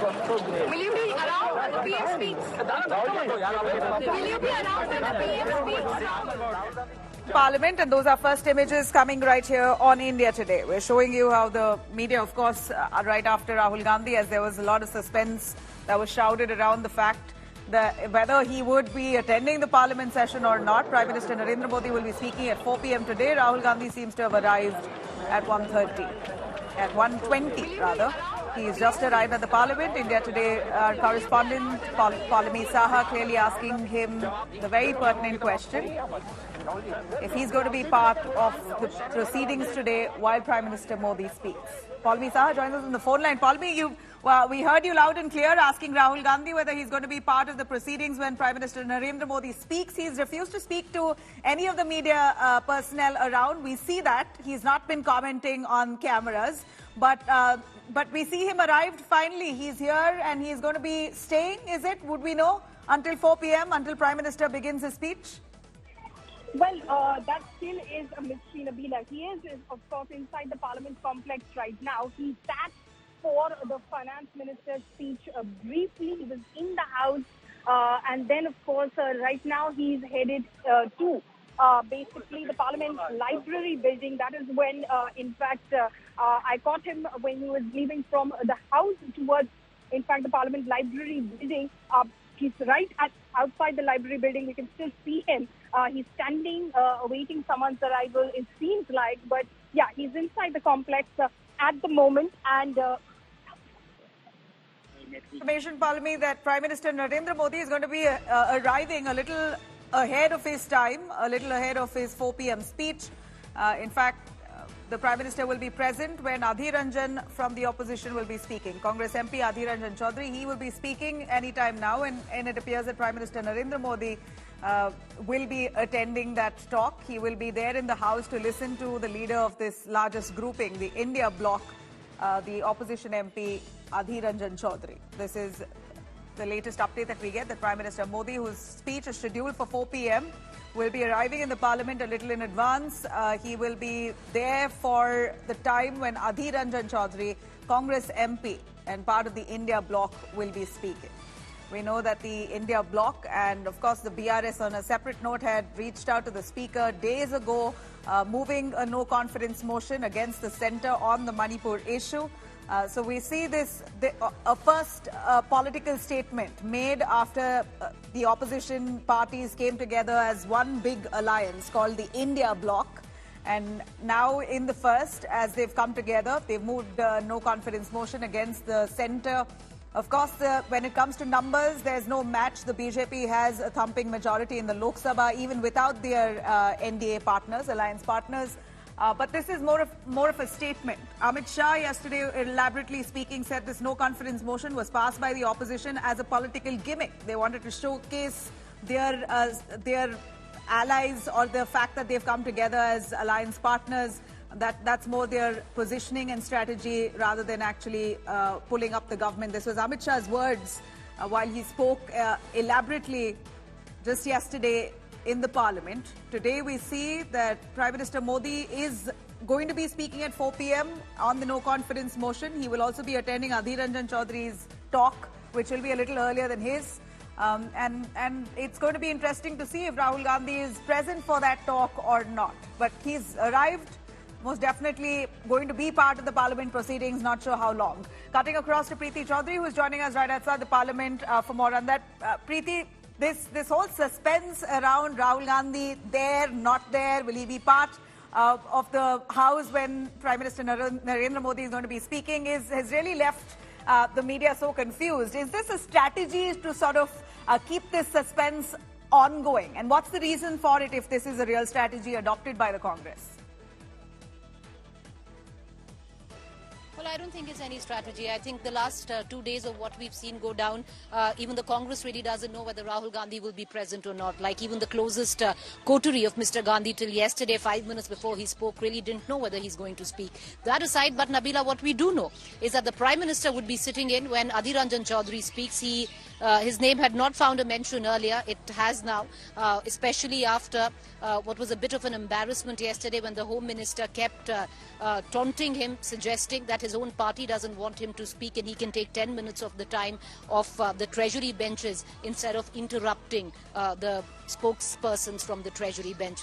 Will you be around when the PM speaks? Will you be around when the PM speaks? Parliament, and those are first images coming right here on India Today. We're showing you how the media, of course, right after Rahul Gandhi, as there was a lot of suspense that was shrouded around the fact that whether he would be attending the Parliament session or not. Prime Minister Narendra Modi will be speaking at 4 p.m. today. Rahul Gandhi seems to have arrived at 1:30, at 1:20 rather. He's just arrived at the Parliament. India Today correspondent Paulami Saha clearly asking him the very pertinent question: if he's going to be part of the proceedings today while Prime Minister Modi speaks. Paulami Saha joins us on the phone line. Paulami, we heard you loud and clear asking Rahul Gandhi whether he's going to be part of the proceedings when Prime Minister Narendra Modi speaks. He's refused to speak to any of the media personnel around. We see that. He's not been commenting on cameras. But we see him arrived finally. He's here and he's going to be staying, is it? Would we know until 4 p.m., until Prime Minister begins his speech? Well, that still is a mystery, Nabila. He is, of course, inside the Parliament complex right now. He sat for the Finance Minister's speech briefly. He was in the House. And then, of course, right now he's headed to basically the Parliament Library building. That is when, in fact, I caught him when he was leaving from the House towards, in fact, the Parliament Library building. He's right outside the library building. We can still see him. He's standing, awaiting someone's arrival, it seems like. But, yeah, he's inside the complex at the moment. And information, Paulami, that Prime Minister Narendra Modi is going to be arriving a little ahead of his time, a little ahead of his 4 p.m. speech. In fact, the Prime Minister will be present when Adhir Ranjan from the opposition will be speaking. Congress MP Adhir Ranjan Chaudhary, he will be speaking anytime now, and it appears that Prime Minister Narendra Modi will be attending that talk. He will be there in the House to listen to the leader of this largest grouping, the India bloc, the opposition MP Adhir Ranjan Chaudhary. This is the latest update that we get, that Prime Minister Modi, whose speech is scheduled for 4 p.m., will be arriving in the Parliament a little in advance. He will be there for the time when Adhir Ranjan Chaudhary, Congress MP and part of the India bloc, will be speaking. We know that the India bloc and, of course, the BRS on a separate note had reached out to the Speaker days ago, moving a no-confidence motion against the centre on the Manipur issue. So we see this, a first political statement made after the opposition parties came together as one big alliance called the India bloc. And now in the first, as they've come together, they've moved no confidence motion against the centre. Of course, when it comes to numbers, there's no match. The BJP has a thumping majority in the Lok Sabha, even without their NDA partners, alliance partners. But this is more of a statement. Amit Shah yesterday, elaborately speaking, said this no-confidence motion was passed by the opposition as a political gimmick. They wanted to showcase their allies, or the fact that they've come together as alliance partners. That's more their positioning and strategy rather than actually pulling up the government. This was Amit Shah's words while he spoke elaborately just yesterday in the Parliament. Today we see that Prime Minister Modi is going to be speaking at 4 p.m. on the no-confidence motion. He will also be attending Adhir Ranjan Chaudhary's talk, which will be a little earlier than his. And it's going to be interesting to see if Rahul Gandhi is present for that talk or not. But he's arrived, most definitely going to be part of the Parliament proceedings, not sure how long. Cutting across to Preeti Chaudhary, who is joining us right outside the Parliament for more on that. Preeti, this whole suspense around Rahul Gandhi, there, not there, will he be part of the House when Prime Minister Narendra Modi is going to be speaking, has really left the media so confused. Is this a strategy to sort of keep this suspense ongoing? And what's the reason for it if this is a real strategy adopted by the Congress? Well, I don't think it's any strategy. I think the last 2 days of what we've seen go down, even the Congress really doesn't know whether Rahul Gandhi will be present or not. Like even the closest coterie of Mr. Gandhi till yesterday, 5 minutes before he spoke, really didn't know whether he's going to speak. That aside, but Nabila, what we do know is that the Prime Minister would be sitting in when Adhir Ranjan Chaudhary speaks. He His name had not found a mention earlier. It has now, especially after what was a bit of an embarrassment yesterday when the Home Minister kept taunting him, suggesting that his own party doesn't want him to speak and he can take 10 minutes of the time of the Treasury benches instead of interrupting the spokespersons from the Treasury benches.